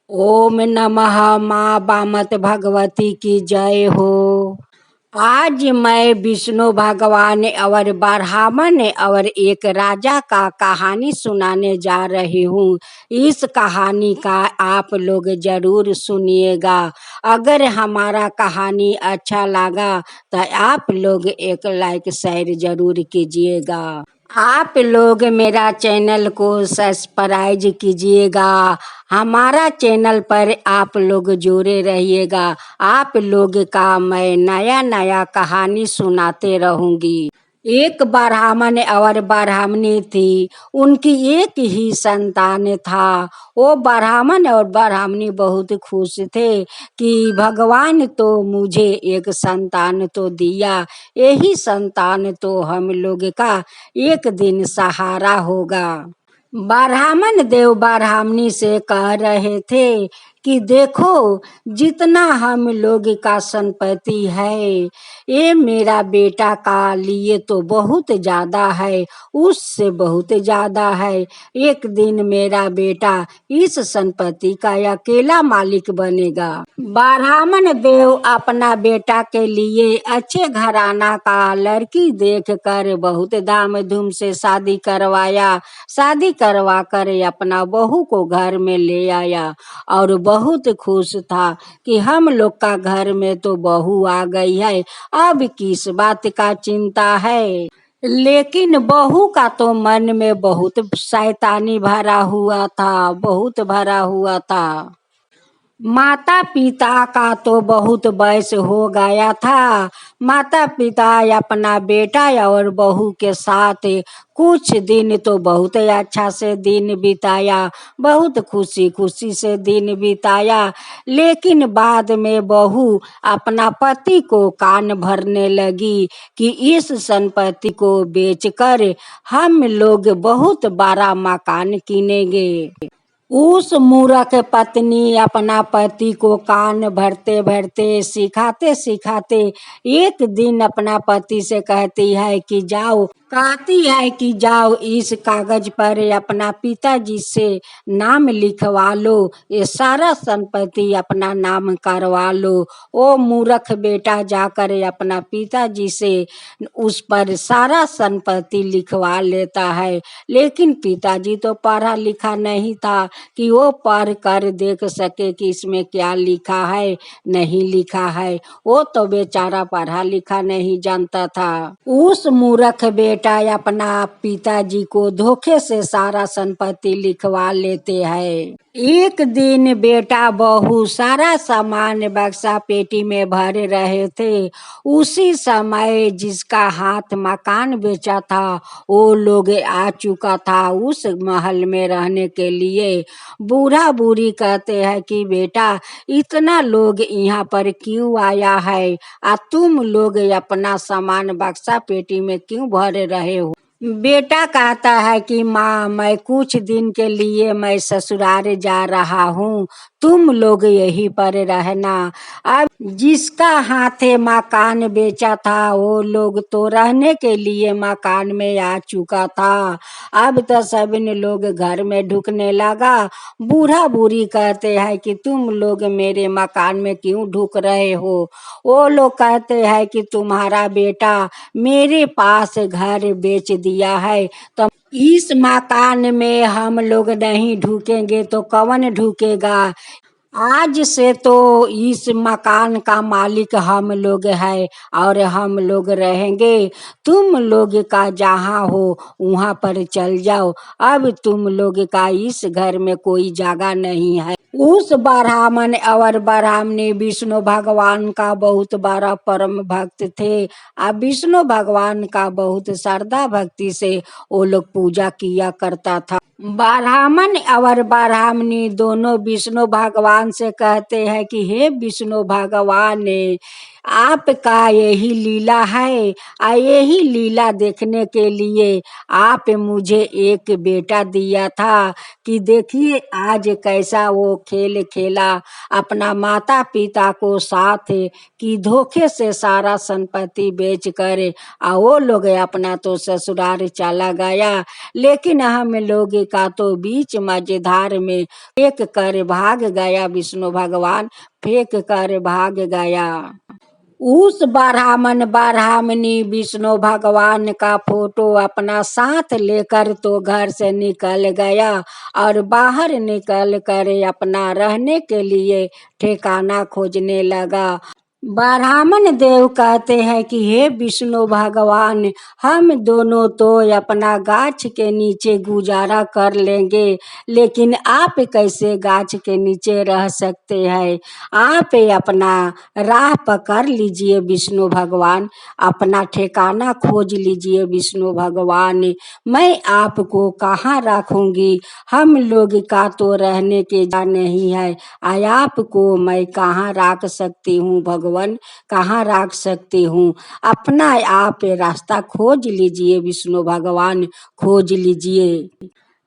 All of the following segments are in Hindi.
ओम नमः माँ बामत भगवती की जय हो। आज मैं विष्णु भगवान और ब्राह्मण और एक राजा का कहानी सुनाने जा रही हूँ। इस कहानी का आप लोग जरूर सुनिएगा। अगर हमारा कहानी अच्छा लगा तो आप लोग एक लाइक शेयर जरूर कीजिएगा। आप लोग मेरा चैनल को सब्सक्राइब कीजिएगा। हमारा चैनल पर आप लोग जुड़े रहिएगा। आप लोग का मैं नया नया कहानी सुनाते रहूंगी। एक ब्राह्मण और ब्राह्मणी थी। उनकी एक ही संतान था। वो ब्राह्मण और ब्राह्मणी बहुत खुश थे कि भगवान तो मुझे एक संतान तो दिया, यही संतान तो हम लोग का एक दिन सहारा होगा। ब्राह्मण देव ब्राह्मणी से कह रहे थे कि देखो, जितना हम लोग का संपत्ति है ये मेरा बेटा का लिए तो बहुत ज्यादा है, उससे बहुत ज्यादा है। एक दिन मेरा बेटा इस संपत्ति का अकेला मालिक बनेगा। ब्राह्मण देव अपना बेटा के लिए अच्छे घराना का लड़की देखकर बहुत धाम धूम से शादी करवाया। शादी करवा कर अपना बहू को घर में ले आया और बहुत खुश था कि हम लोग का घर में तो बहू आ गई है, अब किस बात का चिंता है। लेकिन बहू का तो मन में बहुत शैतानी भरा हुआ था, बहुत भरा हुआ था। माता पिता का तो बहुत वयस हो गया था। माता पिता अपना बेटा और बहू के साथ कुछ दिन तो बहुत अच्छा से दिन बिताया, बहुत खुशी खुशी से दिन बिताया। लेकिन बाद में बहू अपना पति को कान भरने लगी कि इस संपत्ति को बेचकर हम लोग बहुत बड़ा मकान किनेंगे। उस मूर्ख पत्नी अपना पति को कान भरते भरते सिखाते सिखाते एक दिन अपना पति से कहती है कि जाओ, कहती है कि जाओ इस कागज पर अपना पिताजी से नाम लिखवा लो, ये सारा संपत्ति अपना नाम करवा लो। वो मूर्ख बेटा जाकर अपना पिताजी से उस पर सारा संपत्ति लिखवा लेता है। लेकिन पिताजी तो पढ़ा लिखा नहीं था कि वो पढ़ कर देख सके कि इसमें क्या लिखा है, नहीं लिखा है। वो तो बेचारा पढ़ा लिखा नहीं जानता था। उस मूर्ख बेटा अपना पिताजी को धोखे से सारा संपत्ति लिखवा लेते हैं। एक दिन बेटा बहू सारा सामान बक्सा पेटी में भर रहे थे। उसी समय जिसका हाथ मकान बेचा था वो लोग आ चुका था उस महल में रहने के लिए। बूढ़ा बूढ़ी कहते हैं कि बेटा, इतना लोग यहाँ पर क्यों आया है, तुम लोग अपना सामान बक्सा पेटी में क्यों भर रहे हो। बेटा कहता है कि माँ, मैं कुछ दिन के लिए मैं ससुराल जा रहा हूँ, तुम लोग यहीं पर रहना। अब जिसका हाथे मकान बेचा था वो लोग तो रहने के लिए मकान में आ चुका था। अब तो सभी लोग घर में ढुकने लगा। बूढ़ा बूढ़ी कहते हैं कि तुम लोग मेरे मकान में क्यों ढुक रहे हो। वो लोग कहते हैं कि तुम्हारा बेटा मेरे पास घर बेच दिया है, तो इस मकान में हम लोग नहीं ढुकेंगे तो कौन ढुकेगा। आज से तो इस मकान का मालिक हम लोग है और हम लोग रहेंगे। तुम लोग का जहाँ हो वहाँ पर चल जाओ, अब तुम लोग का इस घर में कोई जगह नहीं है। उस ब्राह्मण और ब्राह्मणी विष्णु भगवान का बहुत बड़ा परम भक्त थे। अब विष्णु भगवान का बहुत श्रद्धा भक्ति से वो लोग पूजा किया करता था। ब्राह्मण और ब्राह्मणी दोनों विष्णु भगवान से कहते हैं कि हे विष्णु भगवान, आपका यही लीला है। यही लीला देखने के लिए आप मुझे एक बेटा दिया था कि देखिए आज कैसा वो खेल खेला अपना माता पिता को साथ कि धोखे से सारा संपत्ति बेच कर वो लोग अपना तो ससुराल चला गया, लेकिन हम लोग का तो बीच मझधार में फेंक कर भाग गया। विष्णु भगवान फेंक कर भाग गया। उस ब्राह्मणी विष्णु भगवान का फोटो अपना साथ लेकर तो घर से निकल गया और बाहर निकल कर अपना रहने के लिए ठिकाना खोजने लगा। ब्राह्मण देव कहते हैं कि हे विष्णु भगवान, हम दोनों तो अपना गाछ के नीचे गुजारा कर लेंगे, लेकिन आप कैसे गाछ के नीचे रह सकते हैं? आप अपना राह पकड़ लीजिए विष्णु भगवान, अपना ठिकाना खोज लीजिए विष्णु भगवान। मैं आपको कहाँ रखूंगी? हम लोग का तो रहने के जगह नहीं है, आपको मैं कहाँ रख सकती हूँ भगवान, कहाँ रख सकती हूँ? अपना आप रास्ता खोज लीजिए विष्णु भगवान, खोज लीजिए।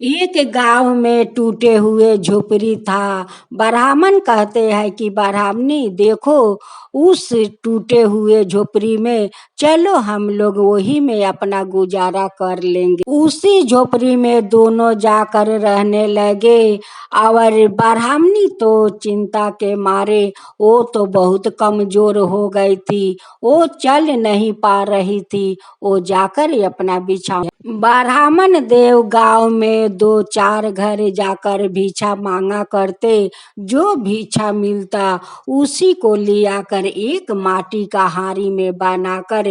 एक गांव में टूटे हुए झोपड़ी था। ब्राह्मण कहते हैं कि ब्राह्मणी देखो, उस टूटे हुए झोपड़ी में चलो हम लोग वही में अपना गुजारा कर लेंगे। उसी झोपड़ी में दोनों जाकर रहने लगे और ब्राह्मणी तो चिंता के मारे वो तो बहुत कमजोर हो गई थी, वो चल नहीं पा रही थी। वो जाकर अपना बिछा ब्राह्मण देव गांव में 2-4 घर जाकर भिक्षा मांगा करते। जो भिक्षा मिलता उसी को लिया कर एक माटी का हारी में बनाकर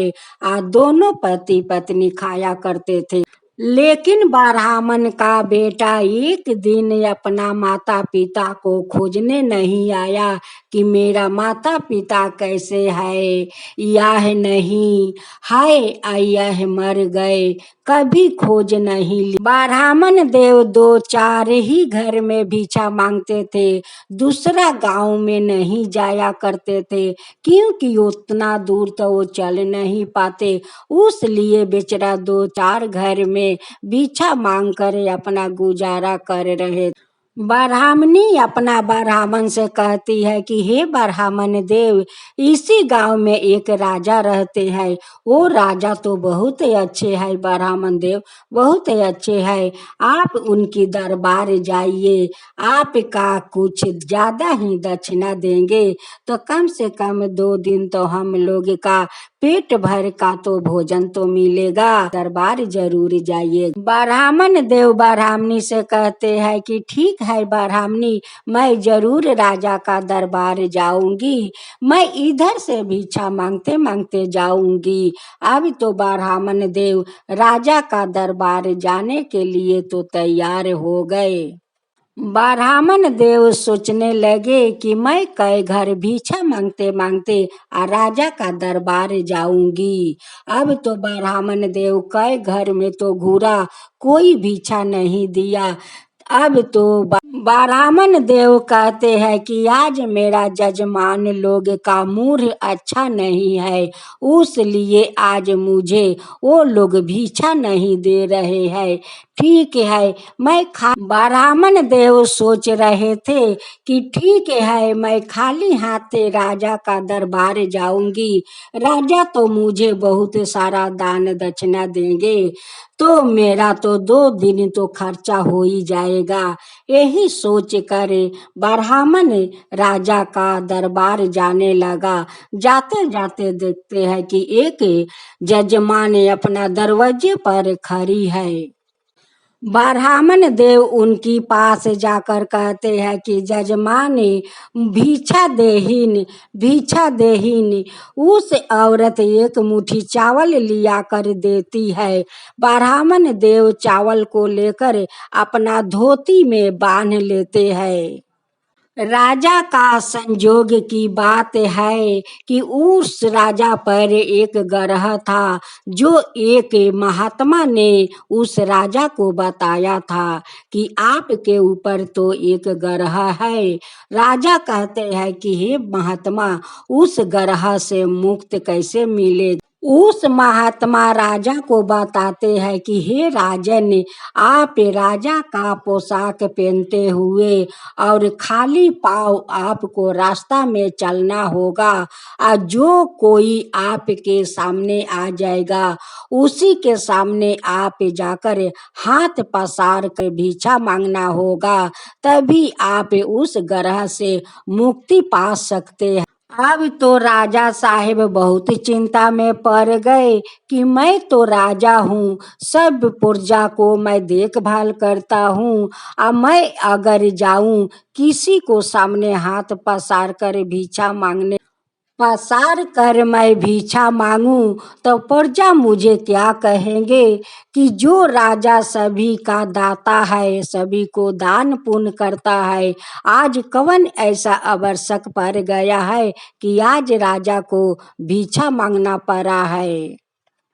दोनों पति पत्नी खाया करते थे। लेकिन ब्राह्मण का बेटा एक दिन अपना माता पिता को खोजने नहीं आया कि मेरा माता पिता कैसे है, यह नहीं है, यह मर गए, कभी खोज नहीं ली। ब्राह्मण देव 2-4 ही घर में भिक्षा मांगते थे, दूसरा गांव में नहीं जाया करते थे, क्योंकि उतना दूर तो वो चल नहीं पाते। उस लिए बेचारा 2-4 घर में भिक्षा मांग कर अपना गुजारा कर रहे। ब्राह्मणी अपना ब्राह्मण से कहती है कि हे ब्राह्मण देव, इसी गांव में एक राजा रहते हैं, वो राजा तो बहुत ही अच्छे हैं ब्राह्मण देव, बहुत ही अच्छे हैं। आप उनकी दरबार जाइए, आपका कुछ ज्यादा ही दक्षिणा देंगे तो कम से कम 2 दिन तो हम लोग का पेट भर का तो भोजन तो मिलेगा। दरबार जरूर जाइए। ब्राह्मण देव ब्राह्मणी से कहते हैं कि ठीक है ब्राह्मणी, मैं जरूर राजा का दरबार जाऊंगी, मैं इधर से भिक्षा मांगते मांगते जाऊंगी। अब तो ब्राह्मण देव राजा का दरबार जाने के लिए तो तैयार हो गए। ब्राह्मण देव सोचने लगे कि मैं कई घर भिक्षा मांगते मांगते राजा का दरबार जाऊंगी। अब तो ब्राह्मण देव कई घर में तो घूरा, कोई भिक्षा नहीं दिया। अब तो ब्राह्मण देव कहते हैं कि आज मेरा जजमान लोग का मूड अच्छा नहीं है, उस लिए आज मुझे वो लोग भिक्षा नहीं दे रहे हैं। ठीक है, मैं ब्राह्मण देव सोच रहे थे कि ठीक है, मैं खाली हाथ राजा का दरबार जाऊंगी, राजा तो मुझे बहुत सारा दान दक्षिणा देंगे, तो मेरा तो 2 दिन तो खर्चा हो ही जाएगा। यही सोच कर ब्राह्मण राजा का दरबार जाने लगा। जाते जाते देखते हैं कि एक जजमान अपना दरवाजे पर खड़ी है। ब्राह्मण देव उनकी पास जाकर कहते हैं कि जजमानी भिक्षा देहीन, भिक्षा देहीन। उस औरत एक मुट्ठी चावल लिया कर देती है। ब्राह्मण देव चावल को लेकर अपना धोती में बांध लेते हैं। राजा का संजोग की बात है कि उस राजा पर एक ग्रह था जो एक महात्मा ने उस राजा को बताया था कि आपके ऊपर तो एक ग्रह है। राजा कहते हैं कि हे महात्मा, उस ग्रह से मुक्त कैसे मिले। उस महात्मा राजा को बताते हैं कि हे राजन, आप राजा का पोशाक पहनते हुए और खाली पाँव आपको रास्ता में चलना होगा और जो कोई आपके सामने आ जाएगा उसी के सामने आप जाकर हाथ पसार कर भिक्षा मांगना होगा, तभी आप उस ग्रह से मुक्ति पा सकते हैं। अब तो राजा साहेब बहुत चिंता में पड़ गए कि मैं तो राजा हूँ, सब प्रजा को मैं देखभाल करता हूँ, अब मैं अगर जाऊँ किसी को सामने हाथ पसार कर मैं भिक्षा मांगूं तो प्रजा मुझे क्या कहेंगे कि जो राजा सभी का दाता है, सभी को दान पुण्य करता है, आज कौन ऐसा आवश्यक पड़ गया है कि आज राजा को भिक्षा मांगना पड़ा है।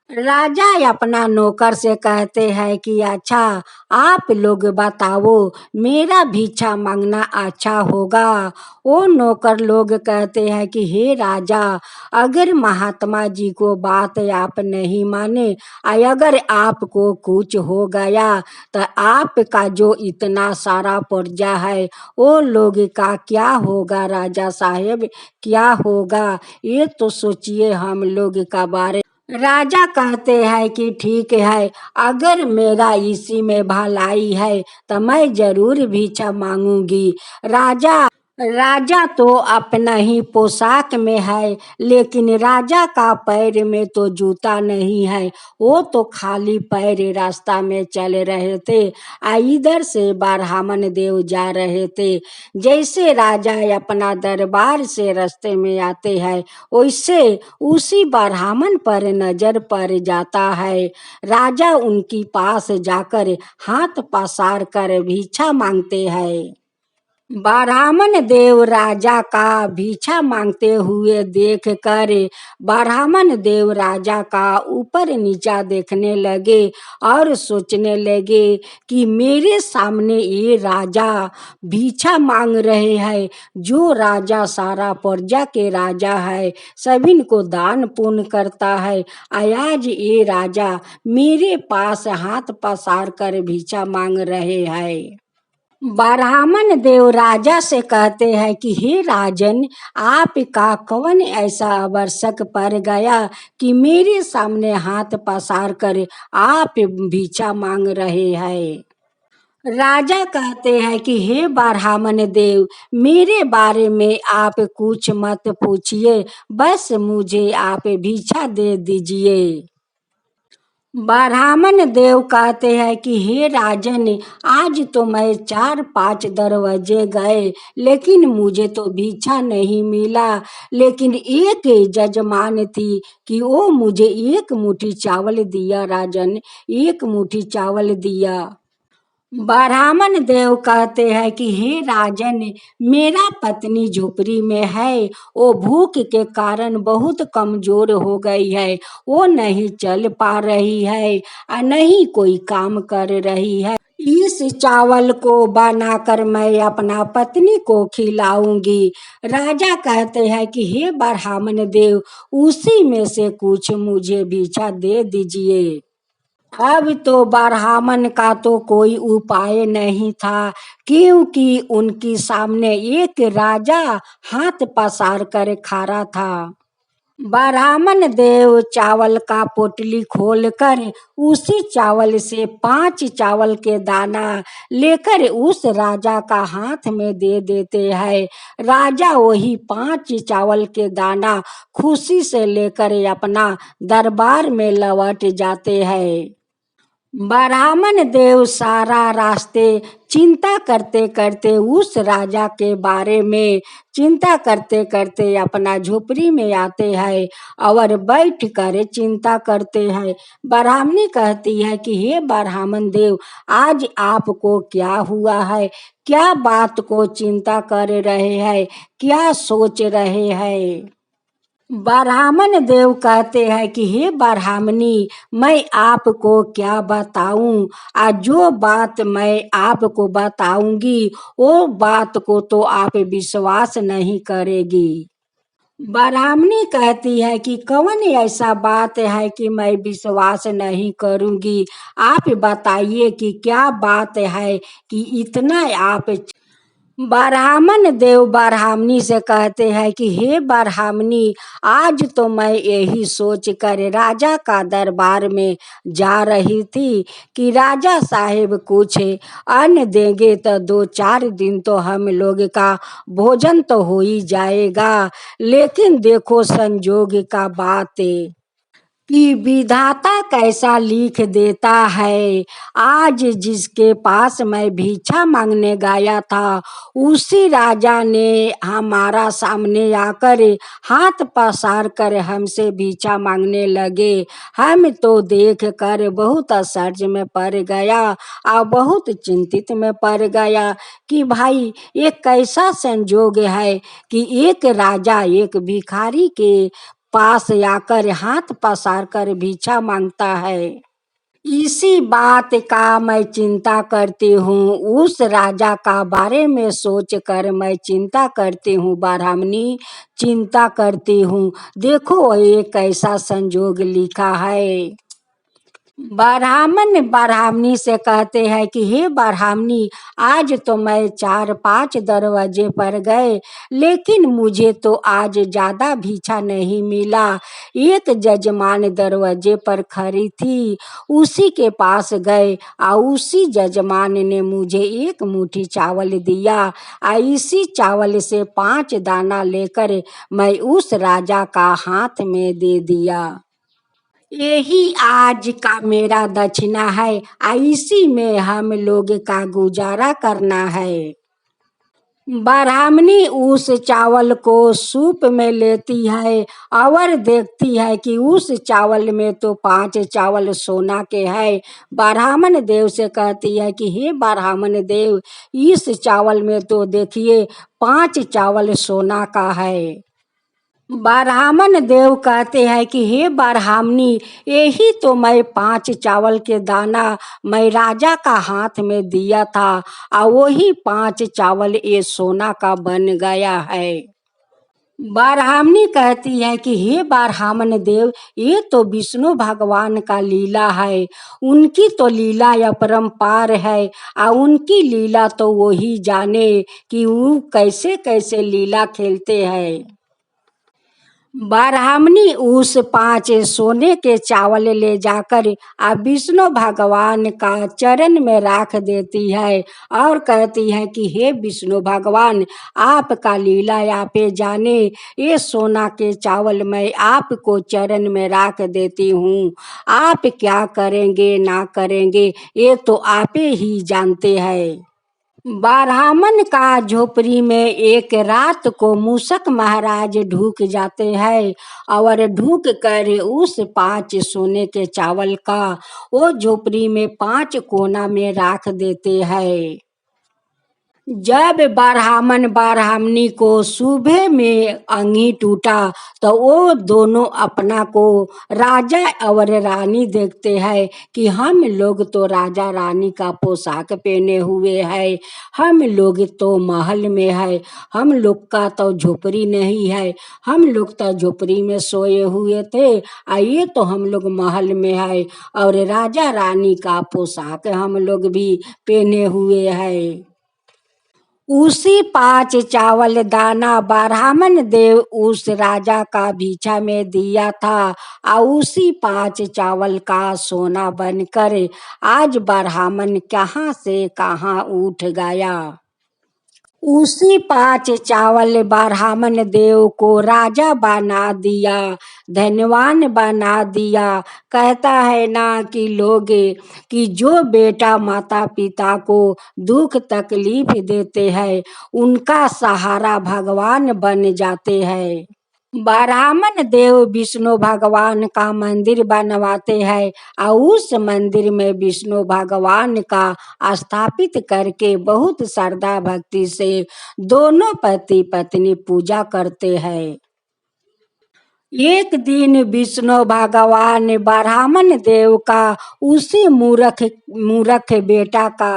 राजा अपना नौकर से कहते हैं कि अच्छा, आप लोग बताओ मेरा भिक्षा मांगना अच्छा होगा। वो नौकर लोग कहते हैं कि हे राजा, अगर महात्मा जी को बात आप नहीं माने और अगर आपको कुछ हो गया तो आपका जो इतना सारा प्रजा है वो लोग का क्या होगा। राजा साहेब, क्या होगा ये तो सोचिए हम लोग का बारे। राजा कहते हैं कि ठीक है, अगर मेरा इसी में भलाई है तो मैं जरूर भिक्षा मांगूंगी। राजा राजा तो अपना ही पोशाक में है, लेकिन राजा का पैर में तो जूता नहीं है, वो तो खाली पैर रास्ता में चल रहे थे। इधर से ब्राह्मण देव जा रहे थे। जैसे राजा अपना दरबार से रास्ते में आते हैं वैसे उसी ब्राह्मण पर नजर पड़ जाता है। राजा उनकी पास जाकर हाथ पसार कर भिक्षा मांगते हैं। ब्राह्मण देव राजा का भिक्षा मांगते हुए देख कर ब्राह्मण देव राजा का ऊपर नीचा देखने लगे और सोचने लगे कि मेरे सामने ये राजा भिक्षा मांग रहे हैं, जो राजा सारा प्रजा के राजा है, सभी को दान पुण्य करता है, आज ये राजा मेरे पास हाथ पसार कर भिक्षा मांग रहे हैं। ब्राह्मण देव राजा से कहते हैं कि हे राजन, आपका कौन ऐसा आवश्यक पड़ गया कि मेरे सामने हाथ पसार कर आप भिक्षा मांग रहे हैं। राजा कहते हैं कि हे ब्राह्मण देव, मेरे बारे में आप कुछ मत पूछिए, बस मुझे आप भिक्षा दे दीजिए। ब्राह्मण देव कहते हैं कि हे राजन, आज तो मैं 4-5 दरवाजे गए लेकिन मुझे तो भिक्षा नहीं मिला, लेकिन एक जजमान थी कि वो मुझे एक मुट्ठी चावल दिया। राजन, एक मुट्ठी चावल दिया। ब्राह्मण देव कहते हैं कि हे राजन, मेरा पत्नी झोपड़ी में है, वो भूख के कारण बहुत कमजोर हो गई है, वो नहीं चल पा रही है और नहीं कोई काम कर रही है। इस चावल को बनाकर मैं अपना पत्नी को खिलाऊंगी। राजा कहते हैं कि हे ब्राह्मण देव, उसी में से कुछ मुझे भिक्षा दे दीजिए। अब तो ब्राह्मण का तो कोई उपाय नहीं था, क्योंकि उनकी सामने एक राजा हाथ पसार कर खड़ा था। ब्राह्मण देव चावल का पोटली खोलकर उसी चावल से 5 चावल के दाना लेकर उस राजा का हाथ में दे देते हैं। राजा वही 5 चावल के दाना खुशी से लेकर अपना दरबार में लौट जाते हैं। ब्राह्मण देव सारा रास्ते चिंता करते करते उस राजा के बारे में चिंता करते करते अपना झोपड़ी में आते हैं और बैठ कर चिंता करते हैं। ब्राह्मणी कहती है कि हे ब्राह्मण देव, आज आपको क्या हुआ है? क्या बात को चिंता कर रहे हैं? क्या सोच रहे हैं? ब्राह्मण देव कहते हैं कि हे ब्राह्मणी, मैं आपको क्या बताऊं? आज जो बात मैं आपको बताऊंगी वो बात को तो आप विश्वास नहीं करेगी। ब्राह्मणी कहती है कि कौन ऐसा बात है कि मैं विश्वास नहीं करूंगी? आप बताइए कि क्या बात है कि इतना आप। ब्राह्मण देव ब्राह्मणी से कहते हैं कि हे ब्राह्मणी, आज तो मैं यही सोच कर राजा का दरबार में जा रही थी कि राजा साहेब कुछ अन्न देंगे तो 2-4 दिन तो हम लोग का भोजन तो हो ही जाएगा। लेकिन देखो संजोग का बात कि विधाता कैसा लिख देता है। आज जिसके पास मैं भिक्षा मांगने गया था उसी राजा ने हमारा सामने आकर हाथ पसार कर हमसे भिक्षा मांगने लगे। हम तो देख कर बहुत आश्चर्य में पड़ गया और बहुत चिंतित में पड़ गया कि भाई ये कैसा संजोग है कि एक राजा एक भिखारी के पास आकर हाथ पसार कर भिक्षा मांगता है। इसी बात का मैं चिंता करती हूँ, उस राजा का बारे में सोच कर मैं चिंता करती हूँ ब्राह्मणी, चिंता करती हूँ। देखो ये कैसा संजोग लिखा है। ब्राह्मण ब्राह्मणी से कहते हैं कि हे ब्राह्मणी, आज तो मैं 4-5 दरवाजे पर गए लेकिन मुझे तो आज ज़्यादा भिक्षा नहीं मिला। एक जजमान दरवाजे पर खड़ी थी, उसी के पास गए और उसी जजमान ने मुझे एक मुट्ठी चावल दिया और इसी चावल से 5 दाना लेकर मैं उस राजा का हाथ में दे दिया। यही आज का मेरा दक्षिणा है और इसी में हम लोग का गुजारा करना है। ब्राह्मणी उस चावल को सूप में लेती है और देखती है कि उस चावल में तो 5 चावल सोना के हैं। ब्राह्मण देव से कहती है कि हे ब्राह्मण देव, इस चावल में तो देखिए 5 चावल सोना का है। ब्राह्मण देव कहते हैं कि हे ब्राह्मणी, यही तो मैं 5 चावल के दाना मैं राजा का हाथ में दिया था और वही 5 चावल ये सोना का बन गया है। ब्राह्मणी कहती है कि हे ब्राह्मण देव, ये तो विष्णु भगवान का लीला है। उनकी तो लीला अपरंपार है और उनकी लीला तो वही जाने कि वो कैसे कैसे लीला खेलते हैं। ब्राह्मणी उस 5 सोने के चावल ले जाकर विष्णु भगवान का चरण में रख देती है और कहती है कि हे विष्णु भगवान, आपका लीला आपे जाने, ये सोना के चावल मैं आपको चरण में रख देती हूँ। आप क्या करेंगे ना करेंगे ये तो आपे ही जानते हैं। ब्राह्मण का झोपड़ी में एक रात को मूषक महाराज ढूक जाते हैं और ढूक कर उस 5 सोने के चावल का वो झोपड़ी में 5 कोना में रख देते हैं। जब ब्राह्मण ब्राह्मणी को सुबह में अंगी टूटा तो वो दोनों अपना को राजा और रानी देखते हैं कि हम लोग तो राजा रानी का पोशाक पहने हुए हैं, हम लोग तो महल में है, हम लोग का तो झोपड़ी नहीं है, हम लोग तो झोपड़ी में सोए हुए थे, आइए तो हम लोग महल में है और राजा रानी का पोशाक हम लोग भी पहने हुए हैं। उसी 5 चावल दाना ब्राह्मण देव उस राजा का भिक्षा में दिया था और उसी 5 चावल का सोना बनकर आज ब्राह्मण कहाँ से कहाँ उठ गया। उसी 5 चावल ब्राह्मण देव को राजा बना दिया, धनवान बना दिया। कहता है ना कि लोग कि जो बेटा माता पिता को दुख तकलीफ देते हैं उनका सहारा भगवान बन जाते हैं। ब्राह्मण देव विष्णु भगवान का मंदिर बनवाते हैं और उस मंदिर में विष्णु भगवान का स्थापित करके बहुत श्रद्धा भक्ति से दोनों पति पत्नी पूजा करते हैं। एक दिन विष्णु भगवान ब्राह्मण देव का उसी मूर्ख मूर्ख बेटा का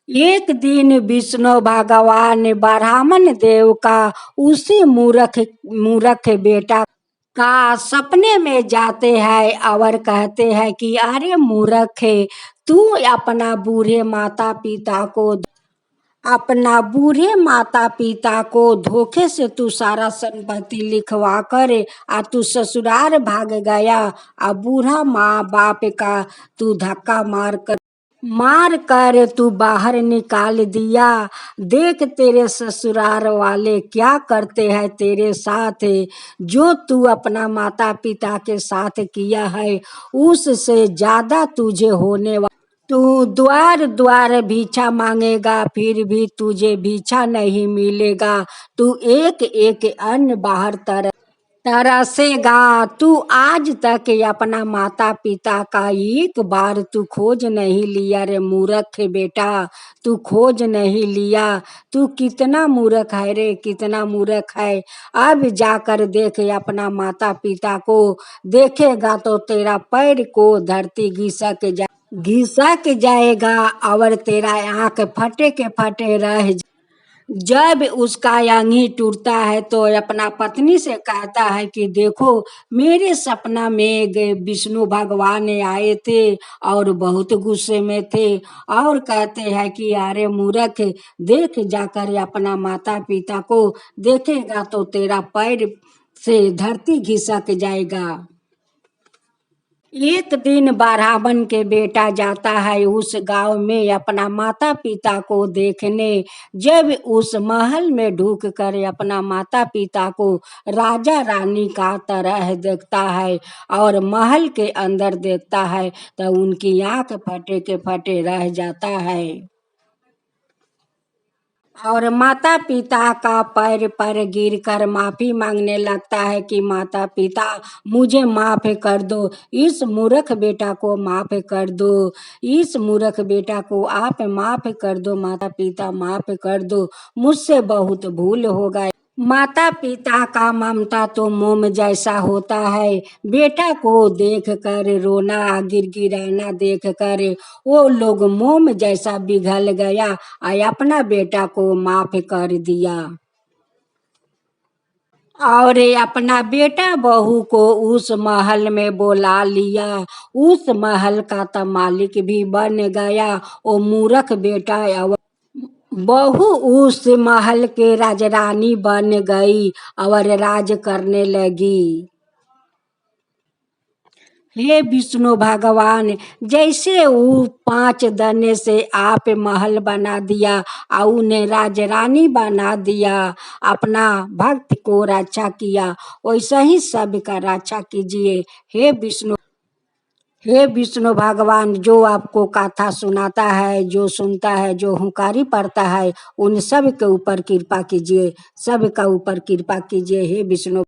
एक दिन विष्णु भगवान ब्राह्मण देव का उसी मूर्ख मूर्ख बेटा का सपने में जाते हैं और कहते हैं कि अरे मूर्ख है, तू अपना बूढ़े माता पिता को धोखे से तू सारा संपत्ति लिखवा कर आ तू ससुराल भाग गया। आ बूढ़ा माँ बाप का तू धक्का मार कर तू बाहर निकाल दिया। देख तेरे ससुराल वाले क्या करते हैं तेरे साथ। जो तू अपना माता पिता के साथ किया है उससे ज्यादा तुझे होने वाला। तू द्वार द्वार भिक्षा मांगेगा फिर भी तुझे भिक्षा नहीं मिलेगा। तू एक एक अन्न बाहर तरसेगा। तू आज तक अपना माता पिता का एक बार तू खोज नहीं लिया रे मूर्ख बेटा, तू खोज नहीं लिया। तू कितना मूर्ख है रे, कितना मूर्ख है। अब जाकर देख अपना माता पिता को, देखेगा तो तेरा पैर को धरती घिसक जाएगा और तेरा आँख फटे के फटे रह। जब उसका अंगी टूटता है तो अपना पत्नी से कहता है कि देखो मेरे सपना में विष्णु भगवान आए थे और बहुत गुस्से में थे और कहते हैं कि अरे मूर्ख, देख जाकर अपना माता पिता को, देखेगा तो तेरा पैर से धरती घिसक जाएगा। एक दिन ब्राह्मण के बेटा जाता है उस गांव में अपना माता पिता को देखने। जब उस महल में ढूक कर अपना माता पिता को राजा रानी का तरह देखता है और महल के अंदर देखता है तो उनकी आंख फटे के फटे रह जाता है और माता पिता का पैर पर गिरकर माफी मांगने लगता है कि माता पिता मुझे माफ कर दो, इस मूर्ख बेटा को माफ कर दो, इस मूर्ख बेटा को आप माफ कर दो, माता पिता माफ कर दो, मुझसे बहुत भूल हो गए। माता पिता का ममता तो मोम जैसा होता है। बेटा को देख कर रोना गिड़गिड़ाना देख कर वो लोग मोम जैसा पिघल गया और अपना बेटा को माफ कर दिया और अपना बेटा बहू को उस महल में बुला लिया। उस महल का तो मालिक भी बन गया वो मूर्ख बेटा। बहू उस महल के राजरानी बन गई और राज करने लगी। हे विष्णु भगवान, जैसे वो 5 दने से आप महल बना दिया और उन्हें राजरानी बना दिया, अपना भक्त को रक्षा किया, वैसा ही सबका रक्षा कीजिए। हे विष्णु भगवान, जो आपको कथा सुनाता है, जो सुनता है, जो हुंकारी पड़ता है, उन सब के ऊपर कृपा कीजिए, सबका ऊपर कृपा कीजिए। हे विष्णु।